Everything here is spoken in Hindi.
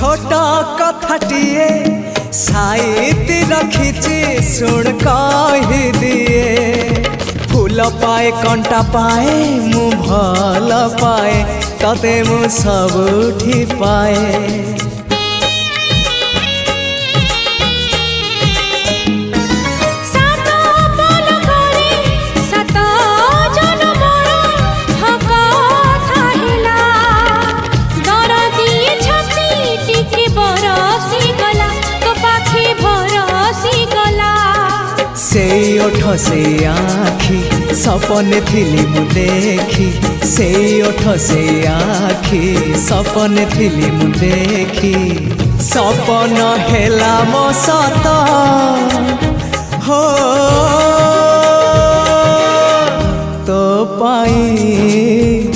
छोटा कथाटिए साइती रखिछि सुन कहि दिए फूल पाए कंटा पाए मु भल पाए तते मु सबुठी पाए से ओठ से आखी सपने थिली मु देखी से ओठ से आखी सपने थिली मु देखी सपन हेला मो सत हो तो पाई